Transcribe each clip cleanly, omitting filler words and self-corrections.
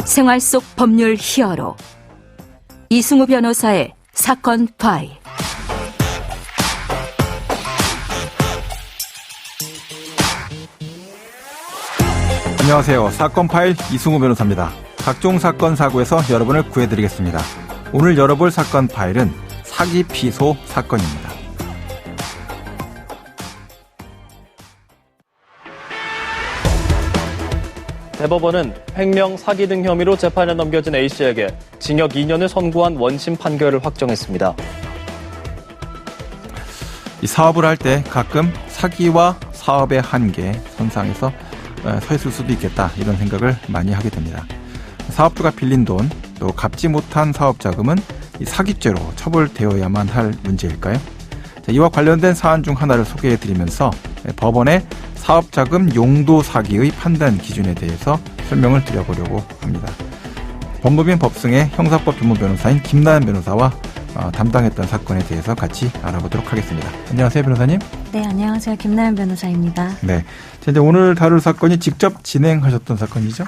생활 속 법률 히어로 이승우 변호사의 사건 파일. 안녕하세요. 사건 파일 이승우 변호사입니다. 각종 사건 사고에서 여러분을 구해드리겠습니다. 오늘 열어볼 사건 파일은 사기 피소 사건입니다. 대법원은 횡령, 사기 등 혐의로 재판에 넘겨진 A씨에게 징역 2년을 선고한 원심 판결을 확정했습니다. 이 사업을 할 때 가끔 사기와 사업의 한계 선상에서 서 있을 수도 있겠다, 이런 생각을 많이 하게 됩니다. 사업주가 빌린 돈, 또 갚지 못한 사업자금은 이 사기죄로 처벌되어야만 할 문제일까요? 이와 관련된 사안 중 하나를 소개해드리면서 법원의 사업자금 용도 사기의 판단 기준에 대해서 설명을 드려보려고 합니다. 법무빈 법승의 형사법 전문 변호사인 김나연 변호사와 담당했던 사건에 대해서 같이 알아보도록 하겠습니다. 안녕하세요, 변호사님. 네, 안녕하세요. 김나연 변호사입니다. 네, 이제 오늘 다룰 사건이 직접 진행하셨던 사건이죠?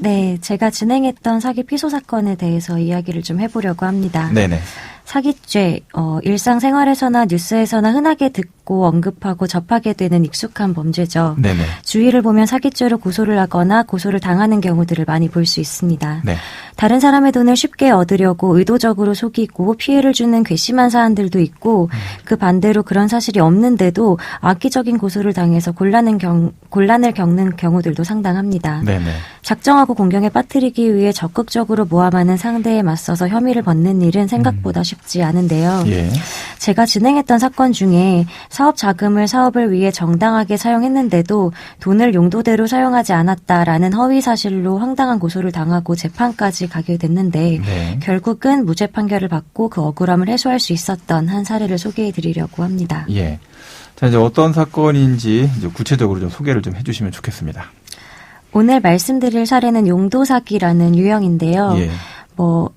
네, 제가 진행했던 사기 피소 사건에 대해서 이야기를 좀 해보려고 합니다. 네네. 사기죄, 일상생활에서나 뉴스에서나 흔하게 듣고 언급하고 접하게 되는 익숙한 범죄죠. 네네. 주위를 보면 사기죄로 고소를 하거나 고소를 당하는 경우들을 많이 볼 수 있습니다. 네. 다른 사람의 돈을 쉽게 얻으려고 의도적으로 속이고 피해를 주는 괘씸한 사안들도 있고 그 반대로 그런 사실이 없는데도 악의적인 고소를 당해서 곤란을 겪는 경우들도 상당합니다. 네네. 작정하고 공경에 빠뜨리기 위해 적극적으로 모함하는 상대에 맞서서 혐의를 벗는 일은 생각보다 쉽지 않은데요. 예. 제가 진행했던 사건 중에 사업 자금을 사업을 위해 정당하게 사용했는데도 돈을 용도대로 사용하지 않았다라는 허위 사실로 황당한 고소를 당하고 재판까지 가게 됐는데 네. 결국은 무죄 판결을 받고 그 억울함을 해소할 수 있었던 한 사례를 소개해 드리려고 합니다. 예. 자, 이제 어떤 사건인지 이제 구체적으로 좀 소개를 좀 해주시면 좋겠습니다. 오늘 말씀드릴 사례는 용도 사기라는 유형인데요. 예.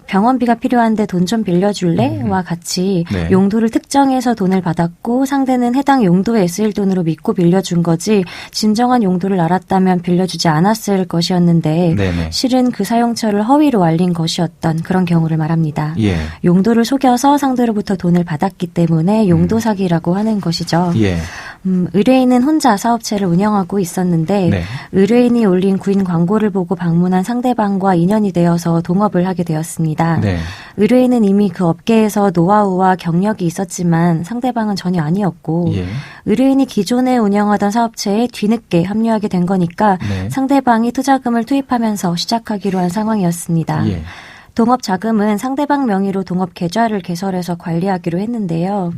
병원비가 필요한데 돈 좀 빌려줄래? 와 같이 네. 용도를 특정해서 돈을 받았고 상대는 해당 용도에 쓰일 돈으로 믿고 빌려준 거지 진정한 용도를 알았다면 빌려주지 않았을 것이었는데 네네. 실은 그 사용처를 허위로 알린 것이었던 그런 경우를 말합니다. 예. 용도를 속여서 상대로부터 돈을 받았기 때문에 용도 사기라고 하는 것이죠. 예. 의뢰인은 혼자 사업체를 운영하고 있었는데 네. 의뢰인이 올린 구인 광고를 보고 방문한 상대방과 인연이 되어서 동업을 하게 되었습니다. 네. 의뢰인은 이미 그 업계에서 노하우와 경력이 있었지만 상대방은 전혀 아니었고 예. 의뢰인이 기존에 운영하던 사업체에 뒤늦게 합류하게 된 거니까 네. 상대방이 투자금을 투입하면서 시작하기로 한 상황이었습니다. 예. 동업 자금은 상대방 명의로 동업 계좌를 개설해서 관리하기로 했는데요.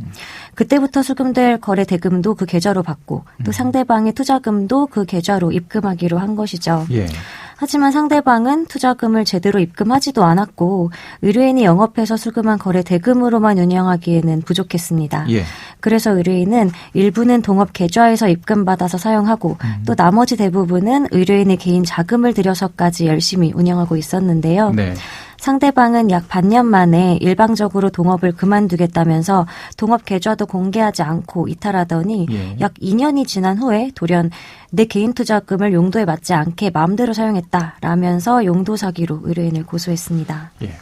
그때부터 수금될 거래 대금도 그 계좌로 받고 또 상대방의 투자금도 그 계좌로 입금하기로 한 것이죠. 예. 하지만 상대방은 투자금을 제대로 입금하지도 않았고 의뢰인이 영업해서 수금한 거래 대금으로만 운영하기에는 부족했습니다. 예. 그래서 의뢰인은 일부는 동업 계좌에서 입금받아서 사용하고 또 나머지 대부분은 의뢰인의 개인 자금을 들여서까지 열심히 운영하고 있었는데요. 네. 상대방은 약 반년 만에 일방적으로 동업을 그만두겠다면서 동업 계좌도 공개하지 않고 이탈하더니 예. 약 2년이 지난 후에 돌연 내 개인 투자금을 용도에 맞지 않게 마음대로 사용했다라면서 용도 사기로 의뢰인을 고소했습니다. 예.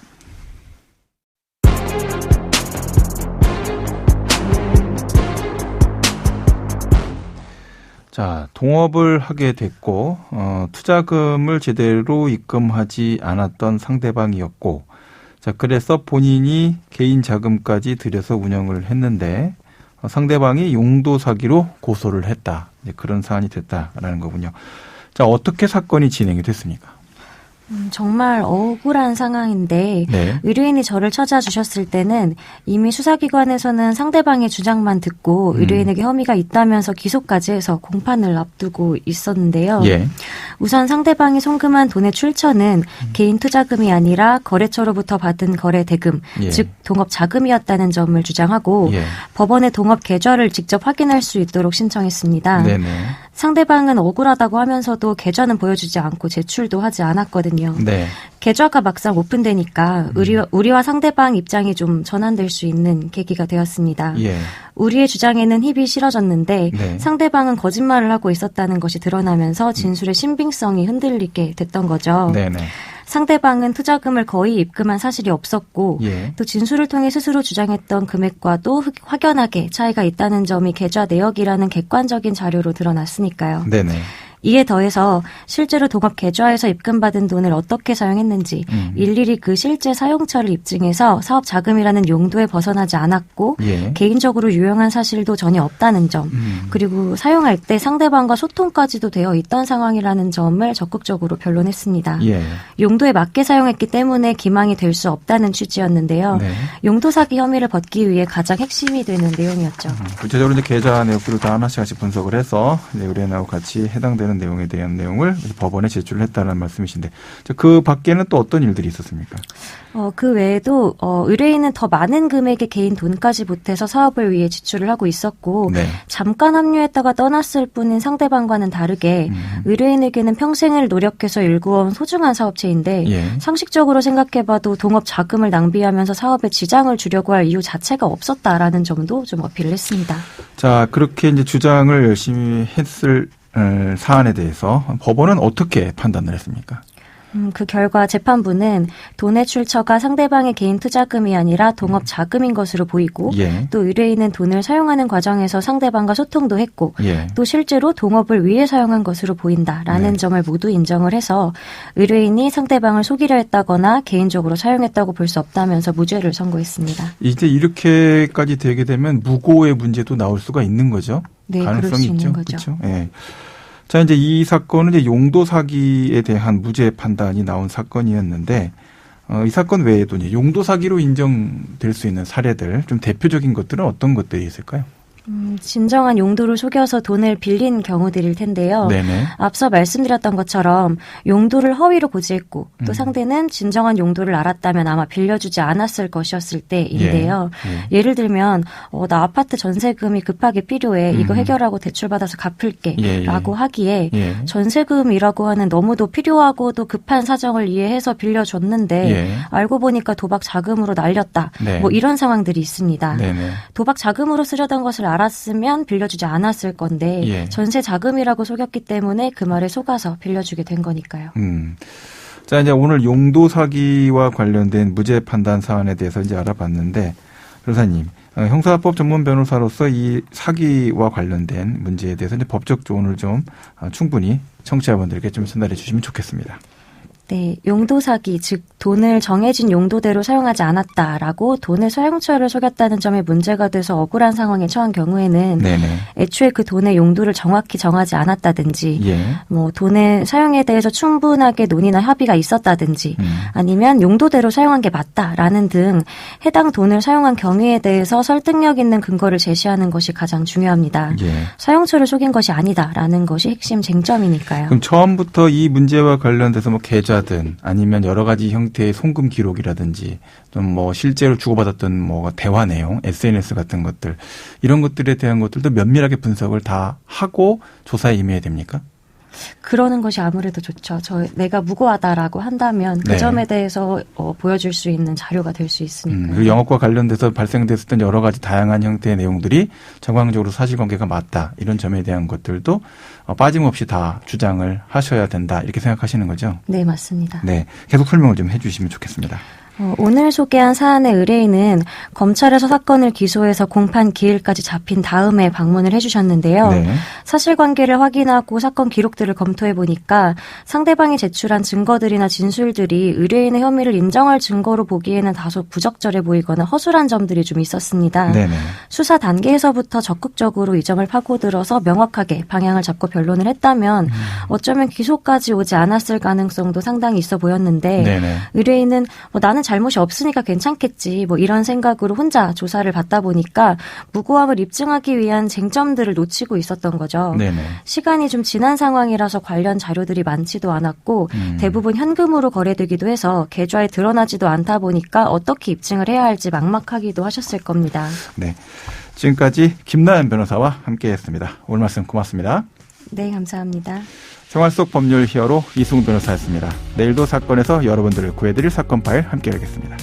자, 동업을 하게 됐고 투자금을 제대로 입금하지 않았던 상대방이었고, 자, 그래서 본인이 개인 자금까지 들여서 운영을 했는데 상대방이 용도 사기로 고소를 했다. 이제 그런 사안이 됐다라는 거군요. 자, 어떻게 사건이 진행이 됐습니까? 정말 억울한 상황인데 네. 의뢰인이 저를 찾아주셨을 때는 이미 수사기관에서는 상대방의 주장만 듣고 의뢰인에게 혐의가 있다면서 기소까지 해서 공판을 앞두고 있었는데요. 예. 우선 상대방이 송금한 돈의 출처는 개인 투자금이 아니라 거래처로부터 받은 거래 대금, 예. 즉 동업 자금이었다는 점을 주장하고 예. 법원에 동업 계좌를 직접 확인할 수 있도록 신청했습니다. 네네. 상대방은 억울하다고 하면서도 계좌는 보여주지 않고 제출도 하지 않았거든요. 네. 계좌가 막상 오픈되니까 우리와 상대방 입장이 좀 전환될 수 있는 계기가 되었습니다. 예. 우리의 주장에는 힙이 실어졌는데 네. 상대방은 거짓말을 하고 있었다는 것이 드러나면서 진술의 신빙성이 흔들리게 됐던 거죠. 네네. 상대방은 투자금을 거의 입금한 사실이 없었고 예. 또 진술을 통해 스스로 주장했던 금액과도 확연하게 차이가 있다는 점이 계좌 내역이라는 객관적인 자료로 드러났으니까요. 네네. 이에 더해서 실제로 동업 계좌에서 입금받은 돈을 어떻게 사용했는지 일일이 그 실제 사용처를 입증해서 사업 자금이라는 용도에 벗어나지 않았고 예. 개인적으로 유용한 사실도 전혀 없다는 점 그리고 사용할 때 상대방과 소통까지도 되어 있던 상황이라는 점을 적극적으로 변론했습니다. 예. 용도에 맞게 사용했기 때문에 기망이 될 수 없다는 취지였는데요. 네. 용도 사기 혐의를 벗기 위해 가장 핵심이 되는 내용이었죠. 구체적으로 이제 계좌 내역들을 다 하나씩 분석을 해서 의뢰인하고 같이 해당되는 내용에 대한 내용을 법원에 제출을 했다는 말씀이신데 그 밖에는 또 어떤 일들이 있었습니까? 그 외에도 의뢰인은 더 많은 금액의 개인 돈까지 보태서 사업을 위해 지출을 하고 있었고 네. 잠깐 합류했다가 떠났을 뿐인 상대방과는 다르게 의뢰인에게는 평생을 노력해서 일구어온 소중한 사업체인데 예. 상식적으로 생각해봐도 동업 자금을 낭비하면서 사업에 지장을 주려고 할 이유 자체가 없었다라는 점도 좀 어필을 했습니다. 자, 그렇게 이제 주장을 열심히 했을 사안에 대해서 법원은 어떻게 판단을 했습니까? 그 결과 재판부는 돈의 출처가 상대방의 개인 투자금이 아니라 동업 자금인 것으로 보이고 예. 또 의뢰인은 돈을 사용하는 과정에서 상대방과 소통도 했고 예. 또 실제로 동업을 위해 사용한 것으로 보인다라는 네. 점을 모두 인정을 해서 의뢰인이 상대방을 속이려 했다거나 개인적으로 사용했다고 볼 수 없다면서 무죄를 선고했습니다. 이제 이렇게까지 되게 되면 무고의 문제도 나올 수가 있는 거죠? 네, 가능성이 그럴 수 있죠. 있는 거죠. 그렇죠? 예. 자, 이제 이 사건은 이제 용도 사기에 대한 무죄 판단이 나온 사건이었는데, 이 사건 외에도 이제 용도 사기로 인정될 수 있는 사례들, 좀 대표적인 것들은 어떤 것들이 있을까요? 진정한 용도를 속여서 돈을 빌린 경우들일 텐데요. 네네. 앞서 말씀드렸던 것처럼 용도를 허위로 고지했고 또 상대는 진정한 용도를 알았다면 아마 빌려주지 않았을 것이었을 때인데요. 예를 들면 나 아파트 전세금이 급하게 필요해. 이거 해결하고 대출받아서 갚을게. 라고 하기에 전세금이라고 하는 너무도 필요하고도 급한 사정을 이해해서 빌려줬는데 알고 보니까 도박 자금으로 날렸다. 네. 뭐 이런 상황들이 있습니다. 네네. 도박 자금으로 쓰려던 것을 알았으면 빌려주지 않았을 건데 전세 자금이라고 속였기 때문에 그 말에 속아서 빌려주게 된 거니까요. 자, 이제 오늘 용도 사기와 관련된 무죄 판단 사안에 대해서 이제 알아봤는데 변호사님, 형사법 전문 변호사로서 이 사기와 관련된 문제에 대해서 이제 법적 조언을 좀 충분히 청취자분들께 좀 전달해 주시면 좋겠습니다. 네, 용도 사기, 즉 돈을 정해진 용도대로 사용하지 않았다라고 돈의 사용처를 속였다는 점에 문제가 돼서 억울한 상황에 처한 경우에는 네네. 애초에 그 돈의 용도를 정확히 정하지 않았다든지 뭐 돈의 사용에 대해서 충분하게 논의나 협의가 있었다든지 아니면 용도대로 사용한 게 맞다라는 등 해당 돈을 사용한 경위에 대해서 설득력 있는 근거를 제시하는 것이 가장 중요합니다. 사용처를 속인 것이 아니다라는 것이 핵심 쟁점이니까요. 그럼 처음부터 이 문제와 관련돼서 뭐 계좌 든 아니면 여러 가지 형태의 송금 기록이라든지 좀 뭐 실제로 주고받았던 뭐 대화 내용, SNS 같은 것들 이런 것들에 대한 것들도 면밀하게 분석을 다 하고 조사에 임해야 됩니까? 그러는 것이 아무래도 좋죠. 내가 무고하다라고 한다면 그 점에 대해서 보여줄 수 있는 자료가 될 수 있으니까요. 그리고 영업과 관련돼서 발생됐었던 여러 가지 다양한 형태의 내용들이 정황적으로 사실관계가 맞다. 이런 점에 대한 것들도 빠짐없이 다 주장을 하셔야 된다. 이렇게 생각하시는 거죠? 네, 맞습니다. 네, 계속 설명을 좀 해주시면 좋겠습니다. 오늘 소개한 사안의 의뢰인은 검찰에서 사건을 기소해서 공판 기일까지 잡힌 다음에 방문을 해주셨는데요. 사실관계를 확인하고 사건 기록들을 검토해보니까 상대방이 제출한 증거들이나 진술들이 의뢰인의 혐의를 인정할 증거로 보기에는 다소 부적절해 보이거나 허술한 점들이 좀 있었습니다. 수사 단계에서부터 적극적으로 이 점을 파고들어서 명확하게 방향을 잡고 변론을 했다면 어쩌면 기소까지 오지 않았을 가능성도 상당히 있어 보였는데 의뢰인은 나는 잘못이 없으니까 괜찮겠지 뭐 이런 생각으로 혼자 조사를 받다 보니까 무고함을 입증하기 위한 쟁점들을 놓치고 있었던 거죠. 시간이 좀 지난 상황이라서 관련 자료들이 많지도 않았고 대부분 현금으로 거래되기도 해서 계좌에 드러나지도 않다 보니까 어떻게 입증을 해야 할지 막막하기도 하셨을 겁니다. 네, 지금까지 김나연 변호사와 함께했습니다. 오늘 말씀 고맙습니다. 네, 감사합니다. 생활 속 법률 히어로 이승훈 변호사였습니다. 내일도 사건에서 여러분들을 구해드릴 사건 파일 함께 하겠습니다.